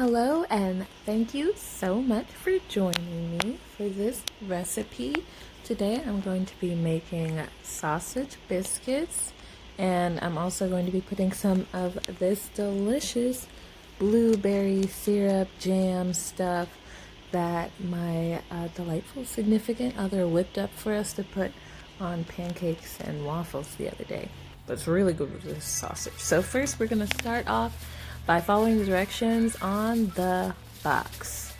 Hello, and thank you so much for joining me for this recipe. Today I'm going to be making sausage biscuits, and I'm also going to be putting some of this delicious blueberry syrup jam stuff that my delightful significant other whipped up for us to put on pancakes and waffles the other day. That's really good with this sausage. So first we're going to start off by following the directions on the box.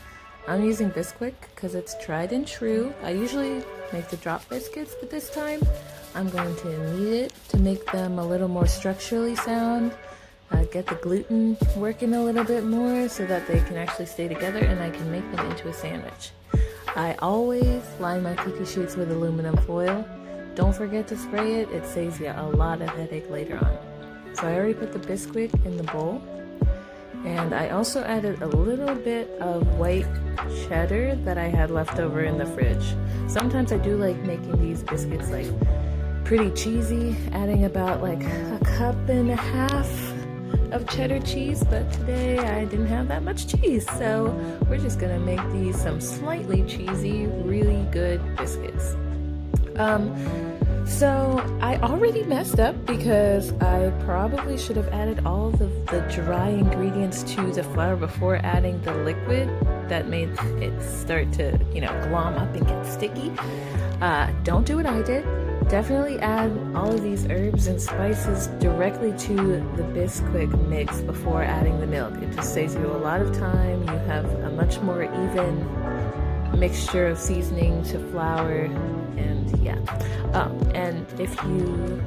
I'm using Biscuit because it's tried and true. I usually make the drop biscuits, but this time I'm going to knead it to make them a little more structurally sound, get the gluten working a little bit more so that they can actually stay together and I can make them into a sandwich. I always line my cookie sheets with aluminum foil. Don't forget to spray it. It saves you a lot of headache later on. So I already put the Biscuit in the bowl. And I also added a little bit of white cheddar that I had left over in the fridge. Sometimes I do like making these biscuits like pretty cheesy, adding about like a cup and a half of cheddar cheese, but today I didn't have that much cheese, so we're just gonna make these some slightly cheesy, really good biscuits. So I already messed up because I probably should have added all of the dry ingredients to the flour before adding the liquid that made it start to, glom up and get sticky. Don't do what I did. Definitely add all of these herbs and spices directly to the Biscuit mix before adding the milk. It just saves you a lot of time. You have a much more even mixture of seasoning to flour, and yeah. And if you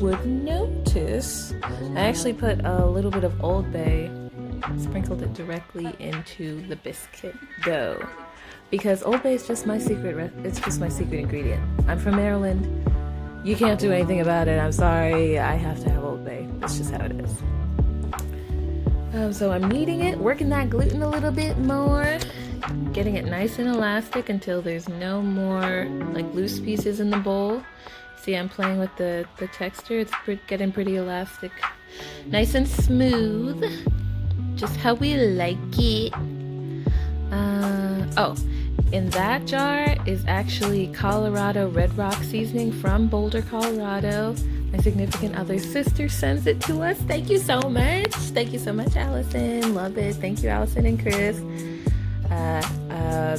would notice, I actually put a little bit of Old Bay, sprinkled it directly into the biscuit dough, because Old Bay is just my secret. It's just my secret ingredient. I'm from Maryland. You can't do anything about it. I'm sorry. I have to have Old Bay. That's just how it is. So I'm kneading it, working that gluten a little bit more, getting it nice and elastic until there's no more like loose pieces in the bowl. See, I'm playing with the texture. It's getting pretty elastic, nice and smooth, just how we like it. In that jar is actually Colorado Red Rock seasoning from Boulder, Colorado. My significant other's sister sends it to us. Thank you so much. Thank you so much, Allison. Love it. Thank you, Allison and Chris.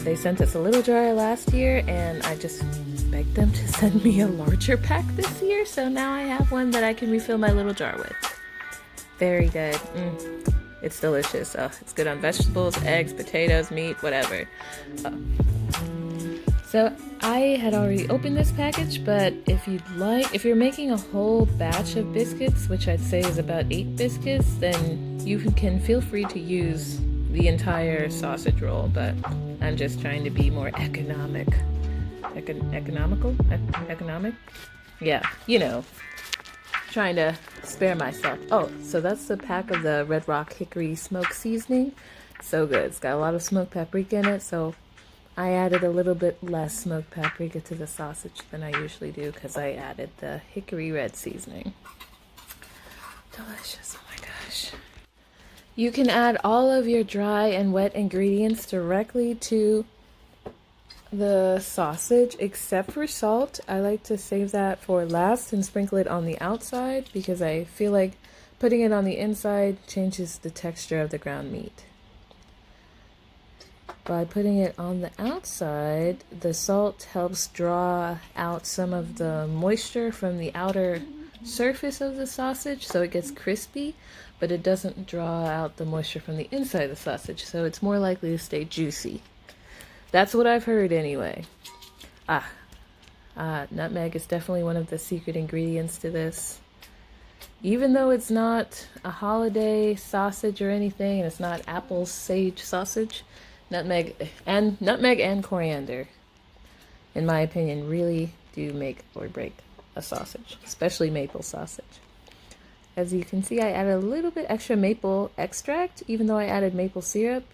They sent us a little jar last year, and I just begged them to send me a larger pack this year, so now I have one that I can refill my little jar with. Very good. It's delicious. It's good on vegetables, eggs, potatoes, meat, whatever. So I had already opened this package, but if you're making a whole batch of biscuits, which I'd say is about 8 biscuits, then you can feel free to use the entire sausage roll, but I'm just trying to be more economic. Economic? Yeah, trying to spare myself. Oh, so that's the pack of the Red Rock Hickory Smoke Seasoning. So good. It's got a lot of smoked paprika in it, so I added a little bit less smoked paprika to the sausage than I usually do because I added the Hickory Red seasoning. Delicious. Oh my gosh. You can add all of your dry and wet ingredients directly to the sausage except for salt. I like to save that for last and sprinkle it on the outside because I feel like putting it on the inside changes the texture of the ground meat. By putting it on the outside, the salt helps draw out some of the moisture from the outer surface of the sausage so it gets crispy, but it doesn't draw out the moisture from the inside of the sausage, so it's more likely to stay juicy. That's what I've heard anyway. Nutmeg is definitely one of the secret ingredients to this. Even though it's not a holiday sausage or anything, and it's not apple sage sausage, nutmeg and coriander, in my opinion, really do make or break a sausage, especially maple sausage. As you can see, I added a little bit extra maple extract, even though I added maple syrup.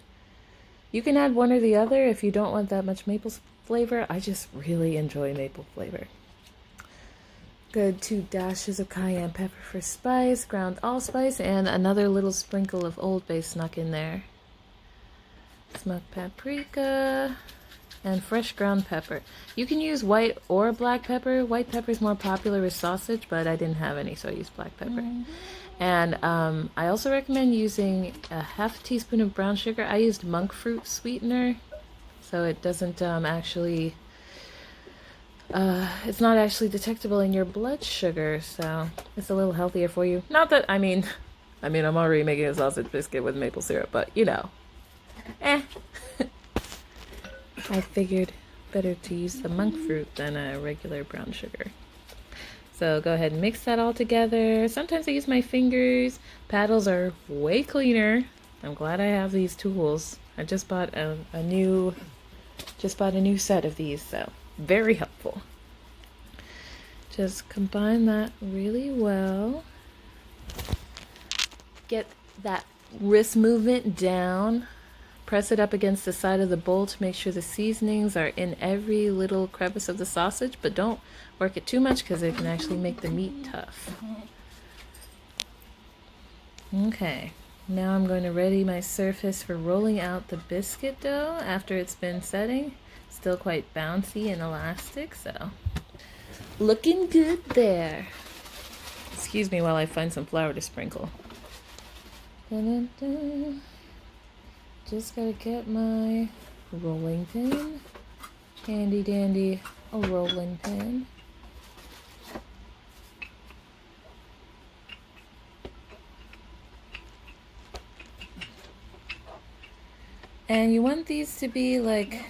You can add one or the other if you don't want that much maple flavor. I just really enjoy maple flavor. Good 2 dashes of cayenne pepper for spice, ground allspice, and another little sprinkle of Old Bay snuck in there. smoked paprika, and fresh ground pepper. You can use white or black pepper. White pepper is more popular with sausage, but I didn't have any, so I used black pepper. And I also recommend using a half teaspoon of brown sugar. I used monk fruit sweetener, so it doesn't actually, it's not actually detectable in your blood sugar, so it's a little healthier for you. Not that, I mean, I'm already making a sausage biscuit with maple syrup, but you know, I figured better to use the monk fruit than a regular brown sugar. So go ahead and mix that all together. Sometimes I use my fingers. Paddles are way cleaner. I'm glad I have these tools. I just bought a new set of these, so very helpful. Just combine that really well. Get that wrist movement down. Press it up against the side of the bowl to make sure the seasonings are in every little crevice of the sausage, but don't work it too much because it can actually make the meat tough. Okay, now I'm going to ready my surface for rolling out the biscuit dough after it's been setting. Still quite bouncy and elastic, so looking good there. Excuse me while I find some flour to sprinkle. Dun-dun-dun. Just gotta get my rolling pin. Handy dandy a rolling pin. And you want these to be like,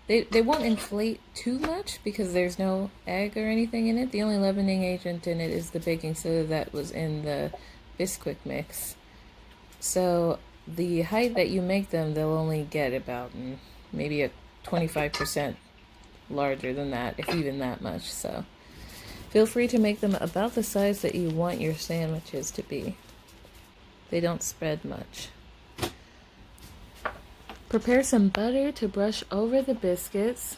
they won't inflate too much because there's no egg or anything in it. The only leavening agent in it is the baking soda that was in the Biscuit mix. So the height that you make them, they'll only get about maybe a 25% larger than that, if even that much. So feel free to make them about the size that you want your sandwiches to be. They don't spread much. Prepare some butter to brush over the biscuits.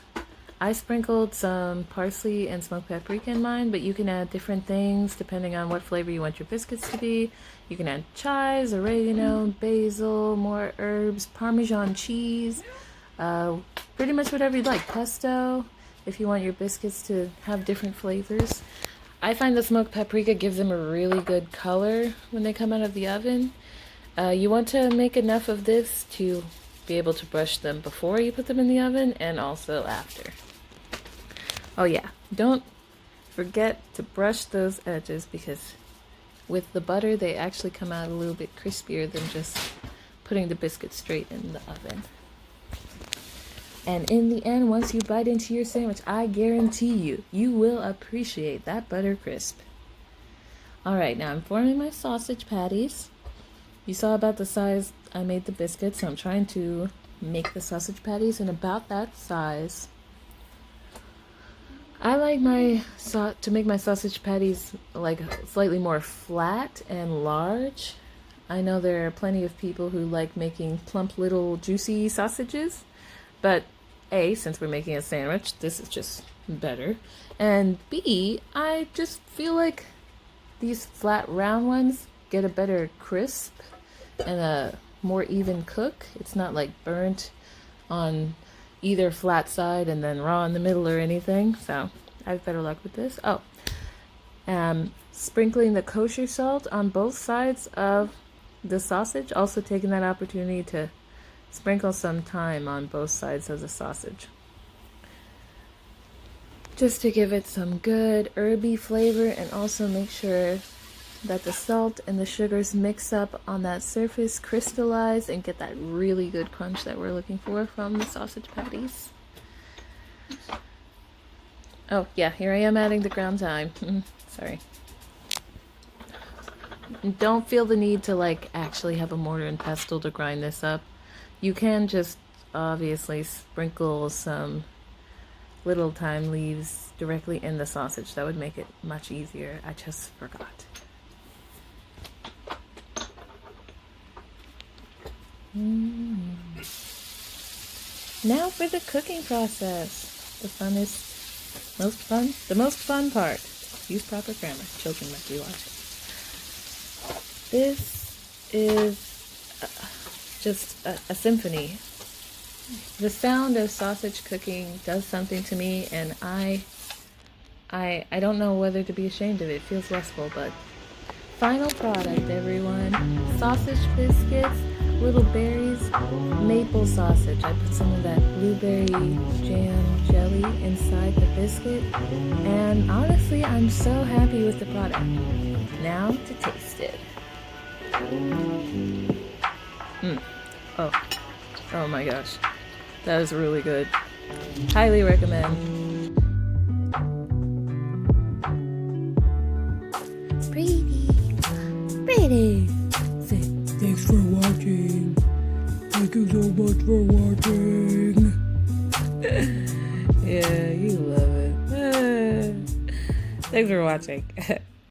I sprinkled some parsley and smoked paprika in mine, but you can add different things depending on what flavor you want your biscuits to be. You can add chives, oregano, basil, more herbs, Parmesan cheese, pretty much whatever you'd like. Pesto, if you want your biscuits to have different flavors. I find the smoked paprika gives them a really good color when they come out of the oven. You want to make enough of this to be able to brush them before you put them in the oven and also after. Oh yeah, don't forget to brush those edges because with the butter they actually come out a little bit crispier than just putting the biscuit straight in the oven. And in the end, once you bite into your sandwich, I guarantee you will appreciate that butter crisp. Alright, now I'm forming my sausage patties. You saw about the size I made the biscuits, so I'm trying to make the sausage patties in about that size. I like to make my sausage patties like slightly more flat and large. I know there are plenty of people who like making plump little juicy sausages, but A, since we're making a sandwich, this is just better. And B, I just feel like these flat round ones get a better crisp and a more even cook. It's not like burnt on either flat side and then raw in the middle or anything, so I have better luck with this. Sprinkling the kosher salt on both sides of the sausage, also taking that opportunity to sprinkle some thyme on both sides of the sausage, just to give it some good herby flavor and also make sure that the salt and the sugars mix up on that surface, crystallize, and get that really good crunch that we're looking for from the sausage patties. Oh yeah, here I am adding the ground thyme. Sorry. Don't feel the need to like actually have a mortar and pestle to grind this up. You can just obviously sprinkle some little thyme leaves directly in the sausage. That would make it much easier. I just forgot. Now for the cooking process. The most fun part. Use proper grammar. Children might be watching. This is just a symphony The sound of sausage cooking does something to me, and I don't know whether to be ashamed of it. It feels lustful, but final product, everyone. Sausage biscuits, little berries, maple sausage. I put some of that blueberry jam jelly inside the biscuit, and honestly, I'm so happy with the product. Now to taste it. Oh my gosh. That is really good. Highly recommend. Pretty. Thanks for watching. Thank you so much for watching. Yeah, you love it. Thanks for watching.